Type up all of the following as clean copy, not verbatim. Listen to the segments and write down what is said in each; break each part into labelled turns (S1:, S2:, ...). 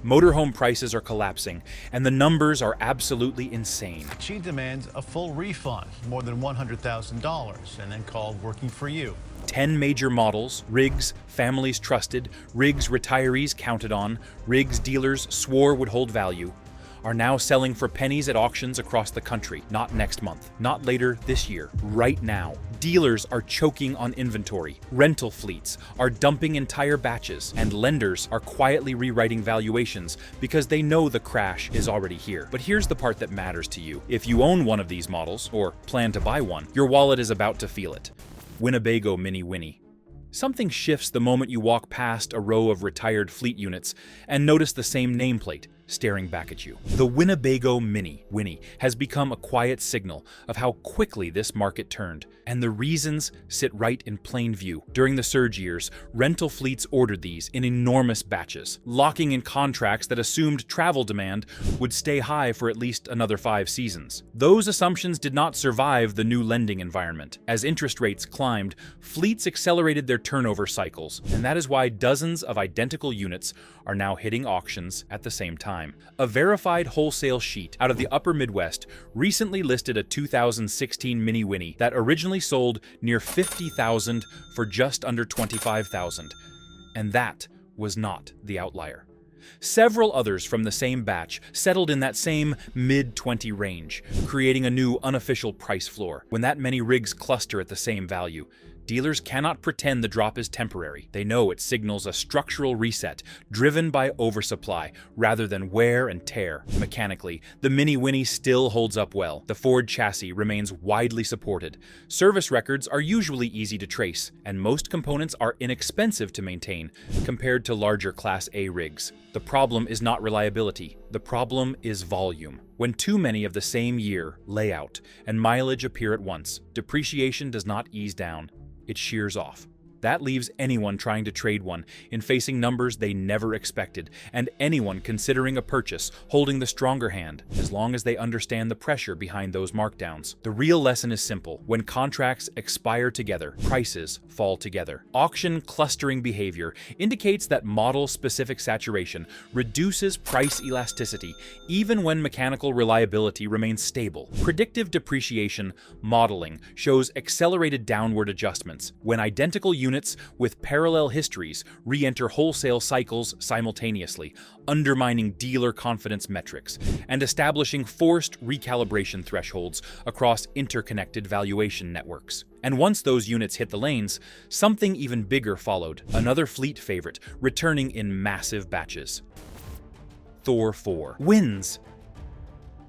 S1: Motorhome prices are collapsing, and the numbers are absolutely insane.
S2: She demands a full refund, more than $100,000, and then called working for you.
S1: 10 major models, rigs families trusted, rigs retirees counted on, rigs dealers swore would hold value, are now selling for pennies at auctions across the country. Not next month, not later this year, right now. Dealers are choking on inventory, rental fleets are dumping entire batches, and lenders are quietly rewriting valuations because they know the crash is already here. But here's the part that matters to you. If you own one of these models, or plan to buy one, your wallet is about to feel it. Winnebago Mini Winnie. Something shifts the moment you walk past a row of retired fleet units and notice the same nameplate staring back at you. The Winnebago Mini Winnie has become a quiet signal of how quickly this market turned, and the reasons sit right in plain view. During the surge years, rental fleets ordered these in enormous batches, locking in contracts that assumed travel demand would stay high for at least another 5 seasons. Those assumptions did not survive the new lending environment. As interest rates climbed, fleets accelerated their turnover cycles, and that is why dozens of identical units are now hitting auctions at the same time. A verified wholesale sheet out of the upper Midwest recently listed a 2016 Mini Winnie that originally sold near $50,000 for just under $25,000. And that was not the outlier. Several others from the same batch settled in that same mid-20 range, creating a new unofficial price floor. When that many rigs cluster at the same value, dealers cannot pretend the drop is temporary. They know it signals a structural reset driven by oversupply rather than wear and tear. Mechanically, the Mini Winnie still holds up well. The Ford chassis remains widely supported. Service records are usually easy to trace, and most components are inexpensive to maintain compared to larger Class A rigs. The problem is not reliability. The problem is volume. When too many of the same year, layout, and mileage appear at once, depreciation does not ease down. It shears off. That leaves anyone trying to trade one in facing numbers they never expected, and anyone considering a purchase holding the stronger hand, as long as they understand the pressure behind those markdowns. The real lesson is simple. When contracts expire together, prices fall together. Auction clustering behavior indicates that model-specific saturation reduces price elasticity even when mechanical reliability remains stable. Predictive depreciation modeling shows accelerated downward adjustments when identical units with parallel histories re-enter wholesale cycles simultaneously, undermining dealer confidence metrics and establishing forced recalibration thresholds across interconnected valuation networks. And once those units hit the lanes, something even bigger followed, another fleet favorite returning in massive batches. Thor 4 wins.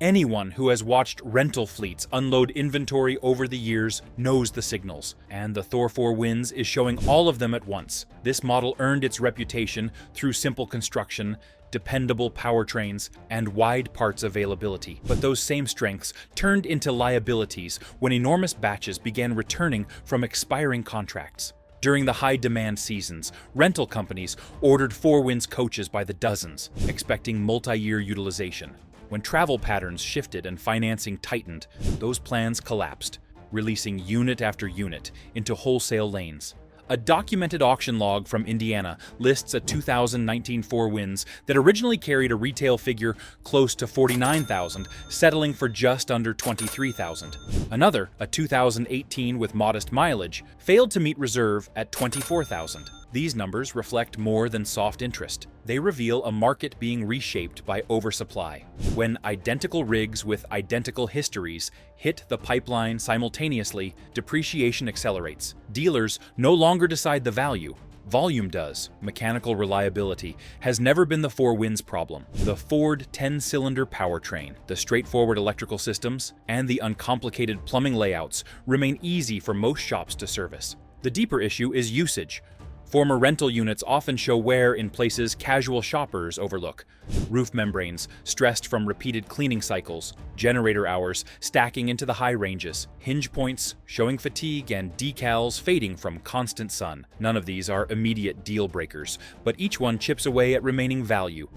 S1: Anyone who has watched rental fleets unload inventory over the years knows the signals, and the Thor 4 Wins is showing all of them at once. This model earned its reputation through simple construction, dependable powertrains, and wide parts availability. But those same strengths turned into liabilities when enormous batches began returning from expiring contracts. During the high-demand seasons, rental companies ordered 4 Winds coaches by the dozens, expecting multi-year utilization. When travel patterns shifted and financing tightened, those plans collapsed, releasing unit after unit into wholesale lanes. A documented auction log from Indiana lists a 2019 4 Winds that originally carried a retail figure close to $49,000, settling for just under $23,000. Another, a 2018 with modest mileage, failed to meet reserve at $24,000. These numbers reflect more than soft interest. They reveal a market being reshaped by oversupply. When identical rigs with identical histories hit the pipeline simultaneously, depreciation accelerates. Dealers no longer decide the value. Volume does. Mechanical reliability has never been the 4 Winds problem. The Ford 10-cylinder powertrain, the straightforward electrical systems, and the uncomplicated plumbing layouts remain easy for most shops to service. The deeper issue is usage. Former rental units often show wear in places casual shoppers overlook. Roof membranes stressed from repeated cleaning cycles, generator hours stacking into the high ranges, hinge points showing fatigue, and decals fading from constant sun. None of these are immediate deal breakers, but each one chips away at remaining value,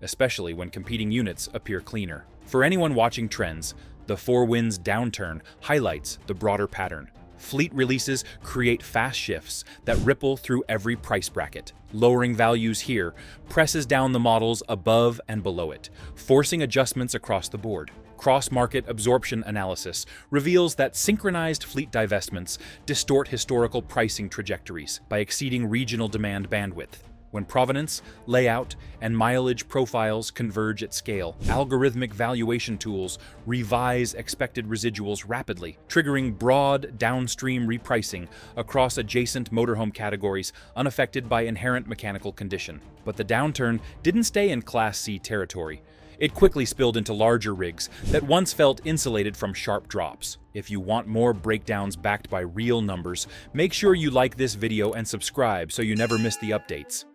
S1: especially when competing units appear cleaner. For anyone watching trends, the 4 Winds downturn highlights the broader pattern. Fleet releases create fast shifts that ripple through every price bracket. Lowering values here presses down the models above and below it, forcing adjustments across the board. Cross-market absorption analysis reveals that synchronized fleet divestments distort historical pricing trajectories by exceeding regional demand bandwidth. When provenance, layout, and mileage profiles converge at scale, algorithmic valuation tools revise expected residuals rapidly, triggering broad downstream repricing across adjacent motorhome categories unaffected by inherent mechanical condition. But the downturn didn't stay in Class C territory. It quickly spilled into larger rigs that once felt insulated from sharp drops. If you want more breakdowns backed by real numbers, make sure you like this video and subscribe so you never miss the updates.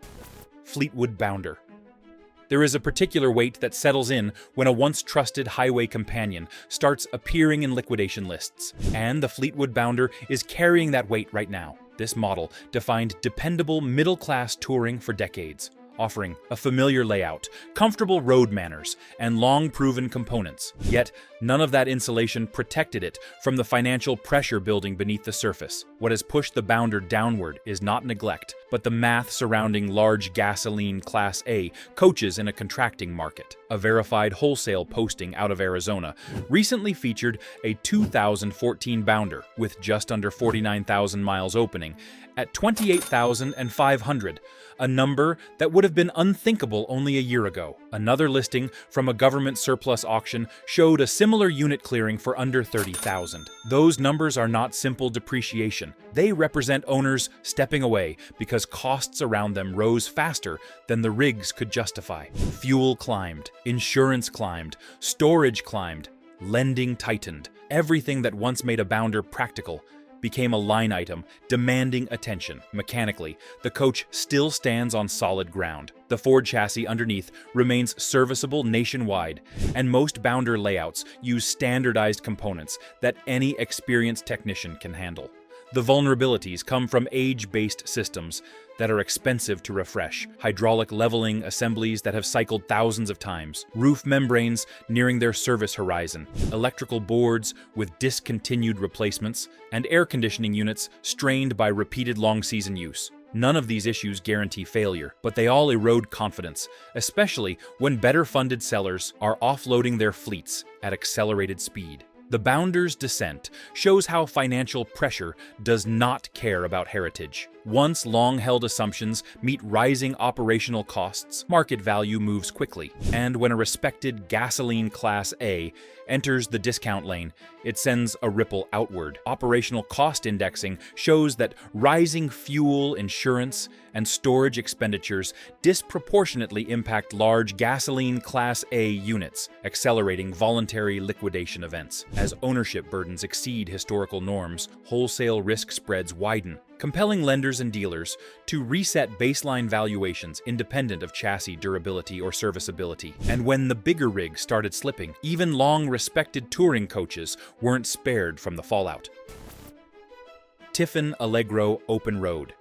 S1: Fleetwood Bounder. There is a particular weight that settles in when a once trusted highway companion starts appearing in liquidation lists, and the Fleetwood Bounder is carrying that weight right now. This model defined dependable middle-class touring for decades, offering a familiar layout, comfortable road manners, and long-proven components. Yet, none of that insulation protected it from the financial pressure building beneath the surface. What has pushed the Bounder downward is not neglect, but the math surrounding large gasoline Class A coaches in a contracting market. A verified wholesale posting out of Arizona recently featured a 2014 Bounder with just under 49,000 miles opening at 28,500, a number that would have been unthinkable only a year ago. Another listing from a government surplus auction showed a similar unit clearing for under 30,000. Those numbers are not simple depreciation. They represent owners stepping away because costs around them rose faster than the rigs could justify. Fuel climbed, insurance climbed, storage climbed, lending tightened. Everything that once made a Bounder practical became a line item demanding attention. Mechanically, the coach still stands on solid ground. The Ford chassis underneath remains serviceable nationwide, and most Bounder layouts use standardized components that any experienced technician can handle. The vulnerabilities come from age-based systems that are expensive to refresh, hydraulic leveling assemblies that have cycled thousands of times, roof membranes nearing their service horizon, electrical boards with discontinued replacements, and air conditioning units strained by repeated long-season use. None of these issues guarantee failure, but they all erode confidence, especially when better-funded sellers are offloading their fleets at accelerated speed. The Bounder's descent shows how financial pressure does not care about heritage. Once long-held assumptions meet rising operational costs, market value moves quickly. And when a respected gasoline Class A enters the discount lane, it sends a ripple outward. Operational cost indexing shows that rising fuel, insurance, and storage expenditures disproportionately impact large gasoline Class A units, accelerating voluntary liquidation events. As ownership burdens exceed historical norms, wholesale risk spreads widen, compelling lenders and dealers to reset baseline valuations independent of chassis durability or serviceability. And when the bigger rigs started slipping, even long-respected touring coaches weren't spared from the fallout. Tiffin Allegro Open Road.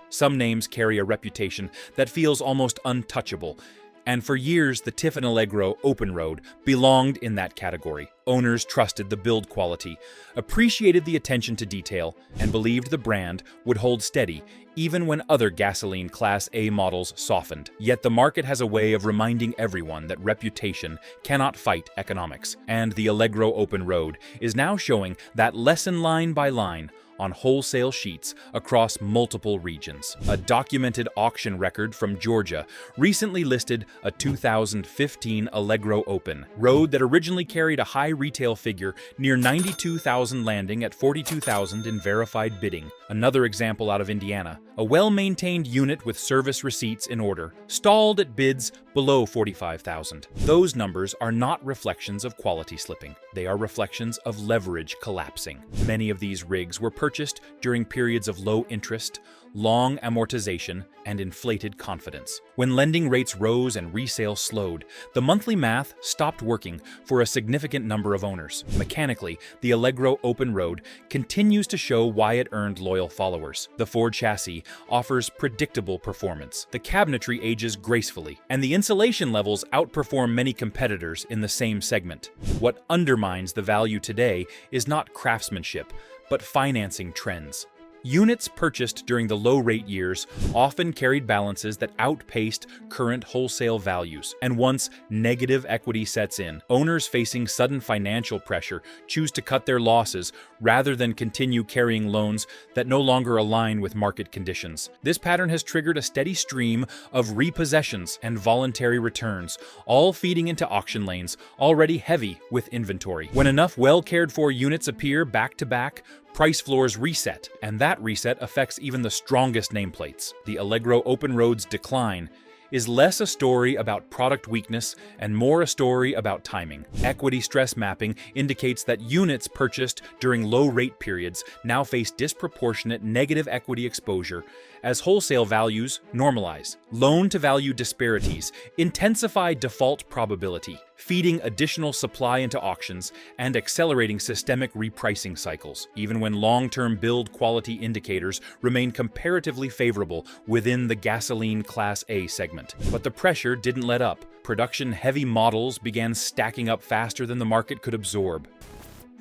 S1: Some names carry a reputation that feels almost untouchable, and for years the Tiffin Allegro Open Road belonged in that category. Owners trusted the build quality, appreciated the attention to detail, and believed the brand would hold steady even when other gasoline Class A models softened. Yet the market has a way of reminding everyone that reputation cannot fight economics, and the Allegro Open Road is now showing that lesson line by line on wholesale sheets across multiple regions. A documented auction record from Georgia recently listed a 2015 Allegro Open Road that originally carried a high retail figure near $92,000, landing at $42,000 in verified bidding. Another example out of Indiana, a well-maintained unit with service receipts in order, stalled at bids below $45,000. Those numbers are not reflections of quality slipping. They are reflections of leverage collapsing. Many of these rigs were purchased during periods of low interest, long amortization, and inflated confidence. When lending rates rose and resale slowed, the monthly math stopped working for a significant number of owners. Mechanically, the Allegro Open Road continues to show why it earned loyal followers. The Ford chassis offers predictable performance, the cabinetry ages gracefully, and the insulation levels outperform many competitors in the same segment. What undermines the value today is not craftsmanship, but financing trends. Units purchased during the low-rate years often carried balances that outpaced current wholesale values, and once negative equity sets in, owners facing sudden financial pressure choose to cut their losses rather than continue carrying loans that no longer align with market conditions. This pattern has triggered a steady stream of repossessions and voluntary returns, all feeding into auction lanes already heavy with inventory. When enough well-cared-for units appear back-to-back, price floors reset, and that reset affects even the strongest nameplates. The Allegro Open Road's decline is less a story about product weakness and more a story about timing. Equity stress mapping indicates that units purchased during low-rate periods now face disproportionate negative equity exposure as wholesale values normalize. Loan-to-value disparities intensify default probability, feeding additional supply into auctions and accelerating systemic repricing cycles, even when long-term build quality indicators remain comparatively favorable within the gasoline Class A segment. But the pressure didn't let up. Production-heavy models began stacking up faster than the market could absorb.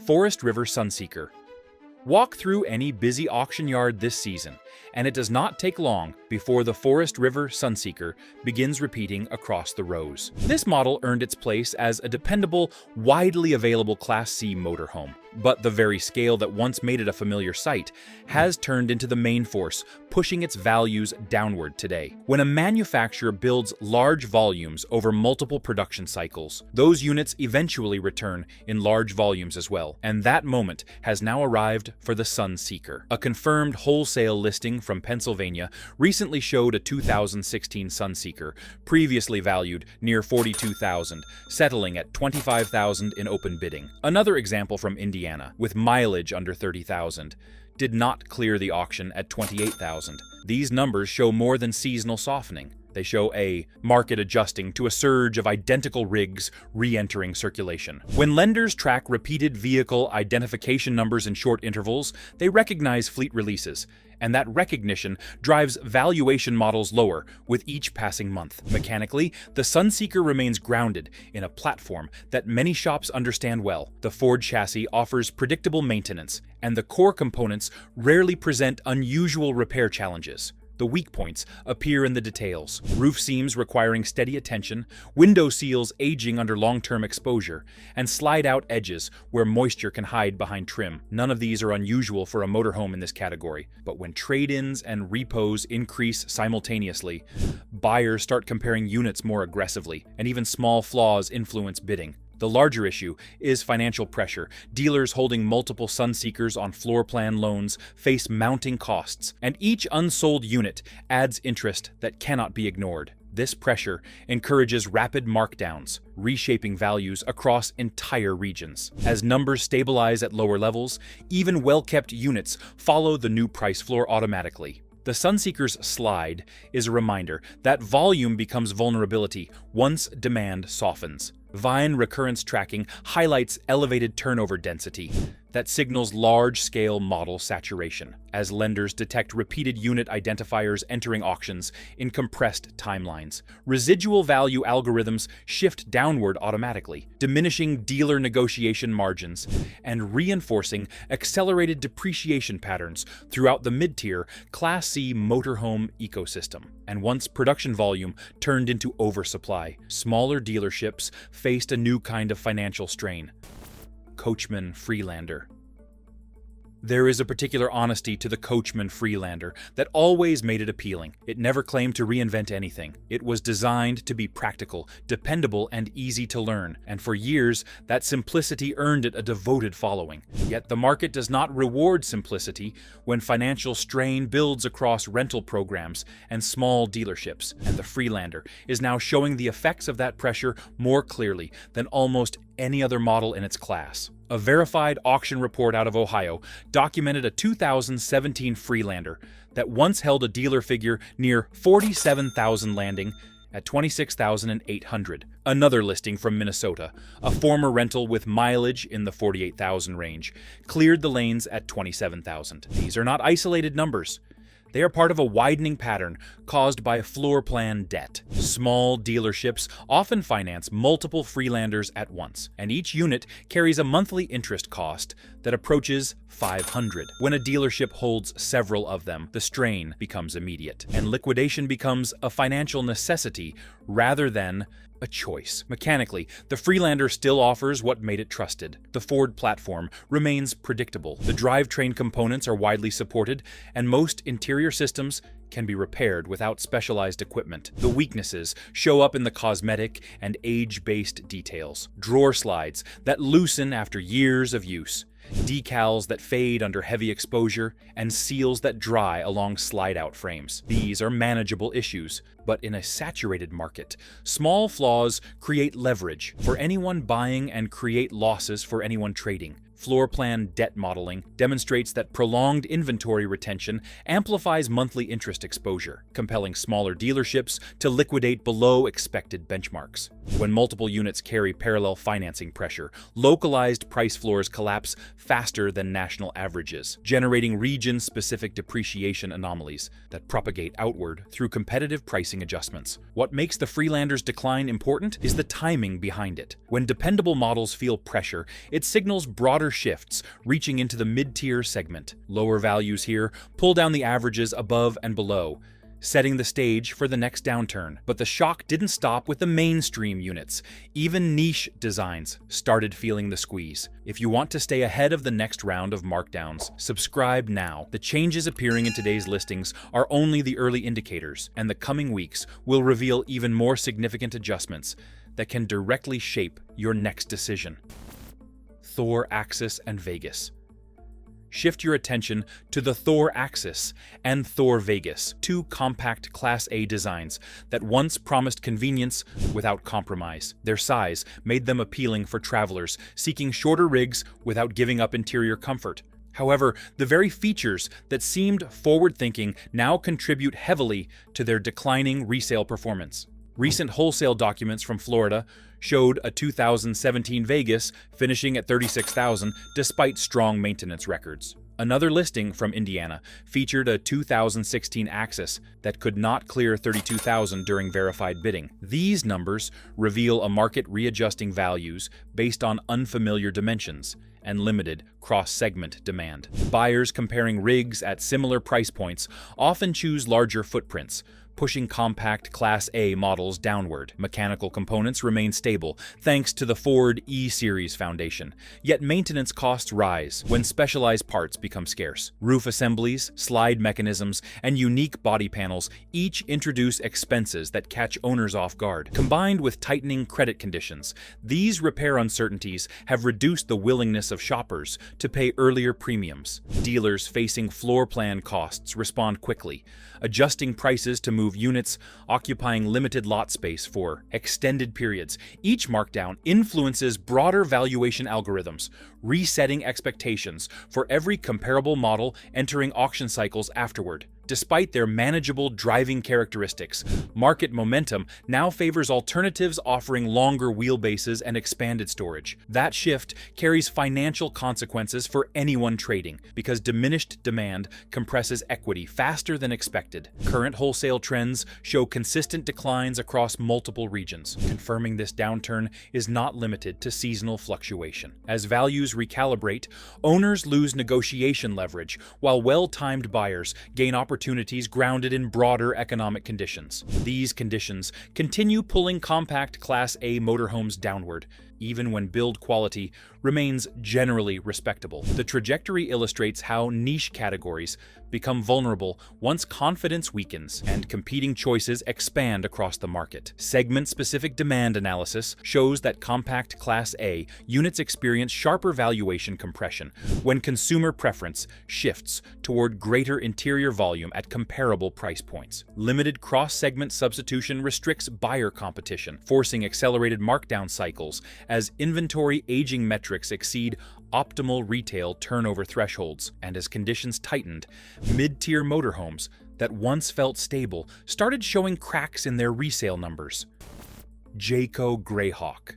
S1: Forest River Sunseeker. Walk through any busy auction yard this season, and it does not take long before the Forest River Sunseeker begins repeating across the rows. This model earned its place as a dependable, widely available Class C motorhome, but the very scale that once made it a familiar sight has turned into the main force, pushing its values downward today. When a manufacturer builds large volumes over multiple production cycles, those units eventually return in large volumes as well, and that moment has now arrived for the Sunseeker. A confirmed wholesale listing from Pennsylvania recently showed a 2016 Sunseeker, previously valued near $42,000, settling at $25,000 in open bidding. Another example from Indiana, with mileage under $30,000, did not clear the auction at $28,000. These numbers show more than seasonal softening. They show a market adjusting to a surge of identical rigs re-entering circulation. When lenders track repeated vehicle identification numbers in short intervals, they recognize fleet releases, and that recognition drives valuation models lower with each passing month. Mechanically, the Sunseeker remains grounded in a platform that many shops understand well. The Ford chassis offers predictable maintenance, and the core components rarely present unusual repair challenges. The weak points appear in the details: roof seams requiring steady attention, window seals aging under long-term exposure, and slide-out edges where moisture can hide behind trim. None of these are unusual for a motorhome in this category, but when trade-ins and repos increase simultaneously, buyers start comparing units more aggressively, and even small flaws influence bidding. The larger issue is financial pressure. Dealers holding multiple Sunseekers on floor plan loans face mounting costs, and each unsold unit adds interest that cannot be ignored. This pressure encourages rapid markdowns, reshaping values across entire regions. As numbers stabilize at lower levels, even well-kept units follow the new price floor automatically. The Sunseeker's slide is a reminder that volume becomes vulnerability once demand softens. Vine recurrence tracking highlights elevated turnover density that signals large-scale model saturation, as lenders detect repeated unit identifiers entering auctions in compressed timelines. Residual value algorithms shift downward automatically, diminishing dealer negotiation margins and reinforcing accelerated depreciation patterns throughout the mid-tier Class C motorhome ecosystem. And once production volume turned into oversupply, smaller dealerships faced a new kind of financial strain: Coachmen Freelander. There is a particular honesty to the Coachmen Freelander that always made it appealing. It never claimed to reinvent anything. It was designed to be practical, dependable, and easy to learn, and for years, that simplicity earned it a devoted following. Yet the market does not reward simplicity when financial strain builds across rental programs and small dealerships, and the Freelander is now showing the effects of that pressure more clearly than almost any other model in its class. A verified auction report out of Ohio documented a 2017 Freelander that once held a dealer figure near $47,000 landing at $26,800. Another listing from Minnesota, a former rental with mileage in the $48,000 range, cleared the lanes at $27,000. These are not isolated numbers. They are part of a widening pattern caused by floor plan debt. Small dealerships often finance multiple Freelanders at once, and each unit carries a monthly interest cost that approaches $500. When a dealership holds several of them, the strain becomes immediate, and liquidation becomes a financial necessity rather than a choice. Mechanically, the Freelander still offers what made it trusted. The Ford platform remains predictable. The drivetrain components are widely supported, and most interior systems can be repaired without specialized equipment. The weaknesses show up in the cosmetic and age-based details. Drawer slides that loosen after years of use, decals that fade under heavy exposure, and seals that dry along slide-out frames. These are manageable issues, but in a saturated market, small flaws create leverage for anyone buying and create losses for anyone trading. Floor plan debt modeling demonstrates that prolonged inventory retention amplifies monthly interest exposure, compelling smaller dealerships to liquidate below expected benchmarks. When multiple units carry parallel financing pressure, localized price floors collapse faster than national averages, generating region-specific depreciation anomalies that propagate outward through competitive pricing adjustments. What makes the Freelander's decline important is the timing behind it. When dependable models feel pressure, it signals broader shifts reaching into the mid-tier segment. Lower values here pull down the averages above and below, setting the stage for the next downturn. But the shock didn't stop with the mainstream units. Even niche designs started feeling the squeeze. If you want to stay ahead of the next round of markdowns, subscribe now. The changes appearing in today's listings are only the early indicators, and the coming weeks will reveal even more significant adjustments that can directly shape your next decision. Thor Axis and Vegas. Shift your attention to the Thor Axis and Thor Vegas, two compact Class A designs that once promised convenience without compromise. Their size made them appealing for travelers seeking shorter rigs without giving up interior comfort. However, the very features that seemed forward-thinking now contribute heavily to their declining resale performance. Recent wholesale documents from Florida showed a 2017 Vegas finishing at $36,000 despite strong maintenance records. Another listing from Indiana featured a 2016 Axis that could not clear $32,000 during verified bidding. These numbers reveal a market readjusting values based on unfamiliar dimensions and limited cross-segment demand. Buyers comparing rigs at similar price points often choose larger footprints, pushing compact Class A models downward. Mechanical components remain stable thanks to the Ford E-Series foundation, yet maintenance costs rise when specialized parts become scarce. Roof assemblies, slide mechanisms, and unique body panels each introduce expenses that catch owners off guard. Combined with tightening credit conditions, these repair uncertainties have reduced the willingness of shoppers to pay earlier premiums. Dealers facing floor plan costs respond quickly, adjusting prices to move units occupying limited lot space for extended periods. Each markdown influences broader valuation algorithms, resetting expectations for every comparable model entering auction cycles afterward. Despite their manageable driving characteristics, market momentum now favors alternatives offering longer wheelbases and expanded storage. That shift carries financial consequences for anyone trading, because diminished demand compresses equity faster than expected. Current wholesale trends show consistent declines across multiple regions, confirming this downturn is not limited to seasonal fluctuation. As values recalibrate, owners lose negotiation leverage, while well-timed buyers gain opportunities grounded in broader economic conditions. These conditions continue pulling compact Class A motorhomes downward, even when build quality remains generally respectable. The trajectory illustrates how niche categories become vulnerable once confidence weakens and competing choices expand across the market. Segment-specific demand analysis shows that compact Class A units experience sharper valuation compression when consumer preference shifts toward greater interior volume at comparable price points. Limited cross-segment substitution restricts buyer competition, forcing accelerated markdown cycles as inventory aging metrics exceed optimal retail turnover thresholds. And as conditions tightened, mid-tier motorhomes that once felt stable started showing cracks in their resale numbers. Jayco Greyhawk.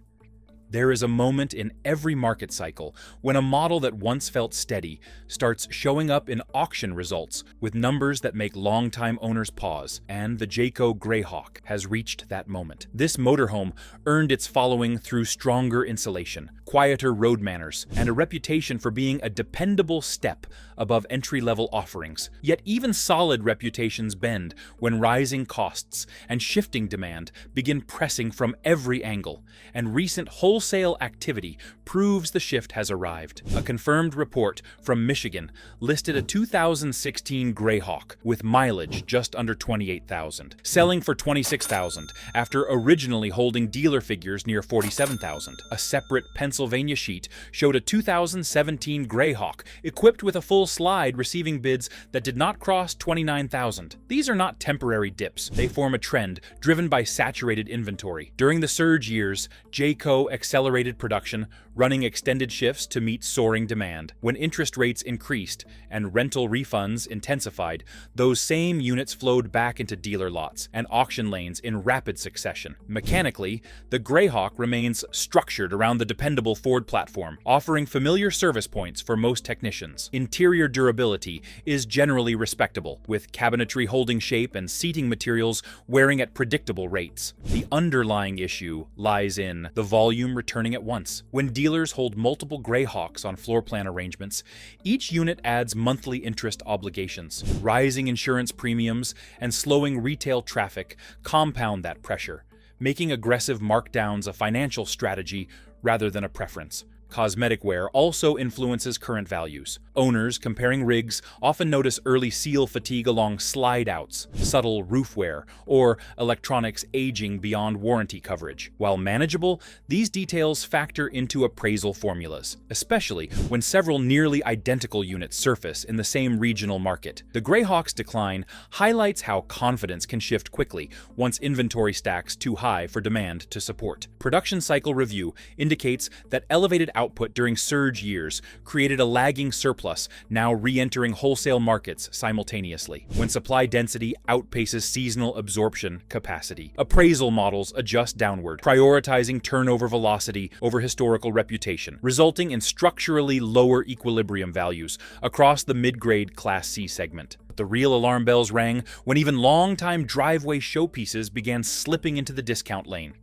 S1: There is a moment in every market cycle when a model that once felt steady starts showing up in auction results with numbers that make longtime owners pause, and the Jayco Greyhawk has reached that moment. This motorhome earned its following through stronger insulation, quieter road manners, and a reputation for being a dependable step above entry-level offerings. Yet even solid reputations bend when rising costs and shifting demand begin pressing from every angle, and recent wholesale activity proves the shift has arrived. A confirmed report from Michigan listed a 2016 Greyhawk with mileage just under 28,000, selling for 26,000 after originally holding dealer figures near 47,000. A separate Pennsylvania sheet showed a 2017 Greyhawk equipped with a full slide receiving bids that did not cross 29,000. These are not temporary dips. They form a trend driven by saturated inventory. During the surge years, Jayco accelerated production, running extended shifts to meet soaring demand. When interest rates increased and rental refunds intensified, those same units flowed back into dealer lots and auction lanes in rapid succession. Mechanically, the Greyhawk remains structured around the dependable Ford platform, offering familiar service points for most technicians. Interior durability is generally respectable, with cabinetry holding shape and seating materials wearing at predictable rates. The underlying issue lies in the volume returning at once. When dealers hold multiple Greyhawks on floor plan arrangements, each unit adds monthly interest obligations. Rising insurance premiums and slowing retail traffic compound that pressure, making aggressive markdowns a financial strategy rather than a preference. Cosmetic wear also influences current values. Owners comparing rigs often notice early seal fatigue along slide-outs, subtle roof wear, or electronics aging beyond warranty coverage. While manageable, these details factor into appraisal formulas, especially when several nearly identical units surface in the same regional market. The Greyhawk's decline highlights how confidence can shift quickly once inventory stacks too high for demand to support. Production cycle review indicates that elevated output during surge years created a lagging surplus, now re-entering wholesale markets simultaneously. When supply density outpaces seasonal absorption capacity, appraisal models adjust downward, prioritizing turnover velocity over historical reputation, resulting in structurally lower equilibrium values across the mid-grade Class C segment. The real alarm bells rang when even long-time driveway showpieces began slipping into the discount lane.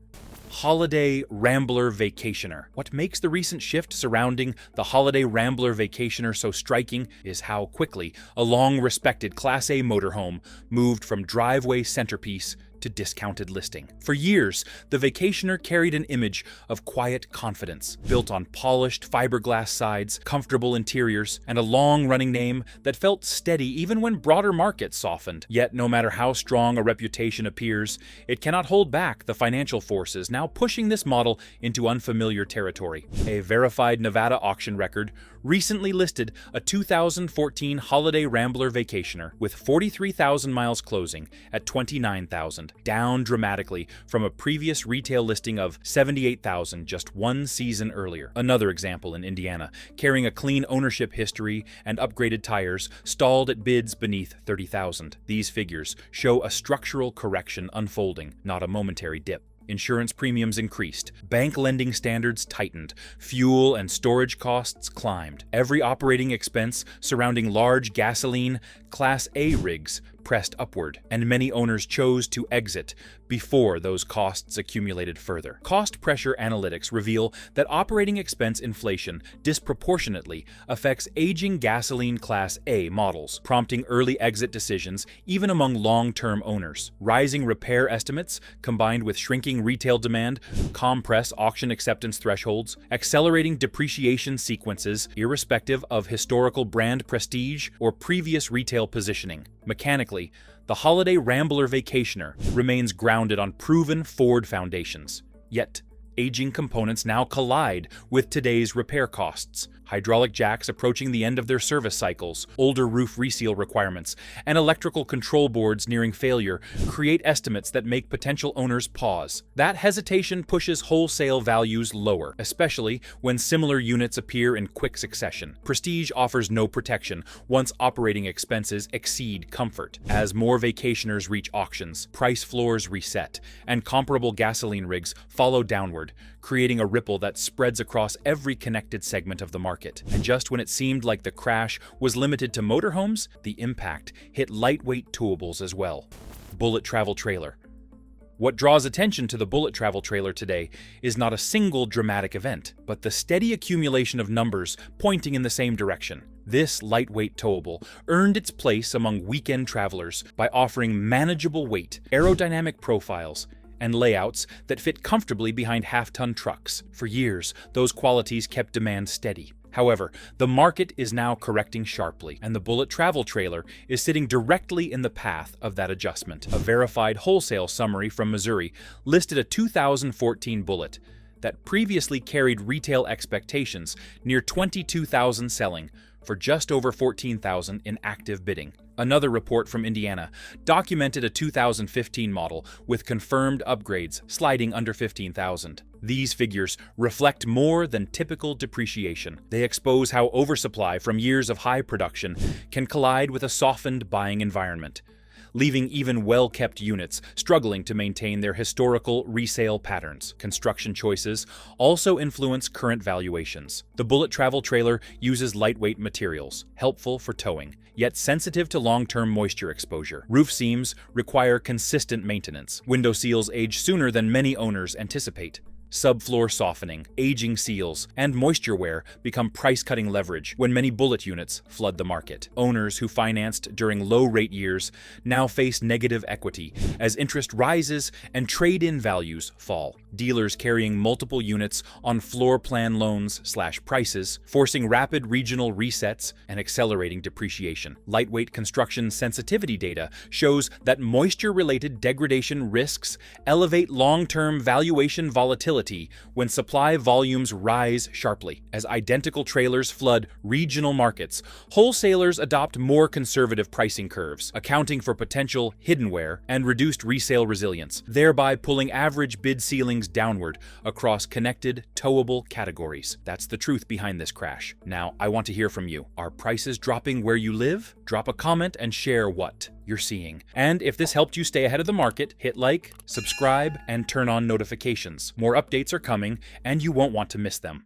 S1: Holiday Rambler Vacationer. What makes the recent shift surrounding the Holiday Rambler Vacationer so striking is how quickly a long-respected Class A motorhome moved from driveway centerpiece to discounted listing. For years, the Vacationer carried an image of quiet confidence, built on polished fiberglass sides, comfortable interiors, and a long-running name that felt steady even when broader markets softened. Yet, no matter how strong a reputation appears, it cannot hold back the financial forces now pushing this model into unfamiliar territory. A verified Nevada auction record recently listed a 2014 Holiday Rambler Vacationer with 43,000 miles closing at 29,000, down dramatically from a previous retail listing of 78,000 just one season earlier. Another example in Indiana, carrying a clean ownership history and upgraded tires, stalled at bids beneath 30,000. These figures show a structural correction unfolding, not a momentary dip. Insurance premiums increased, bank lending standards tightened, fuel and storage costs climbed. Every operating expense surrounding large gasoline Class A rigs pressed upward, and many owners chose to exit before those costs accumulated further. Cost pressure analytics reveal that operating expense inflation disproportionately affects aging gasoline Class A models, prompting early exit decisions even among long-term owners. Rising repair estimates, combined with shrinking retail demand, compress auction acceptance thresholds, accelerating depreciation sequences irrespective of historical brand prestige or previous retail positioning. Mechanically, the Holiday Rambler Vacationer remains grounded on proven Ford foundations. Yet, aging components now collide with today's repair costs. Hydraulic jacks approaching the end of their service cycles, older roof reseal requirements, and electrical control boards nearing failure create estimates that make potential owners pause. That hesitation pushes wholesale values lower, especially when similar units appear in quick succession. Prestige offers no protection once operating expenses exceed comfort. As more vacationers reach auctions, price floors reset, and comparable gasoline rigs follow downward. downward, creating a ripple that spreads across every connected segment of the market. And just when it seemed like the crash was limited to motorhomes, the impact hit lightweight towables as well. Bullet travel trailer. What draws attention to the bullet travel trailer today is not a single dramatic event, but the steady accumulation of numbers pointing in the same direction. This lightweight towable earned its place among weekend travelers by offering manageable weight, aerodynamic profiles, and layouts that fit comfortably behind half-ton trucks. For years, those qualities kept demand steady. However, the market is now correcting sharply, and the bullet travel trailer is sitting directly in the path of that adjustment. A verified wholesale summary from Missouri listed a 2014 Bullet that previously carried retail expectations near 22,000 selling for just over 14,000 in active bidding. Another report from Indiana documented a 2015 model with confirmed upgrades sliding under 15,000. These figures reflect more than typical depreciation. They expose how oversupply from years of high production can collide with a softened buying environment, leaving even well-kept units struggling to maintain their historical resale patterns. Construction choices also influence current valuations. The bullet travel trailer uses lightweight materials, helpful for towing, yet sensitive to long-term moisture exposure. Roof seams require consistent maintenance. Window seals age sooner than many owners anticipate. Subfloor softening, aging seals, and moisture wear become price-cutting leverage when many bullet units flood the market. Owners who financed during low-rate years now face negative equity as interest rises and trade-in values fall. Dealers carrying multiple units on floor plan loans/prices, forcing rapid regional resets and accelerating depreciation. Lightweight construction sensitivity data shows that moisture-related degradation risks elevate long-term valuation volatility when supply volumes rise sharply. As identical trailers flood regional markets, wholesalers adopt more conservative pricing curves, accounting for potential hidden wear and reduced resale resilience, thereby pulling average bid ceilings downward across connected, towable categories. That's the truth behind this crash. Now, I want to hear from you. Are prices dropping where you live? Drop a comment and share what you're seeing. And if this helped you stay ahead of the market, hit like, subscribe, and turn on notifications. More updates are coming, and you won't want to miss them.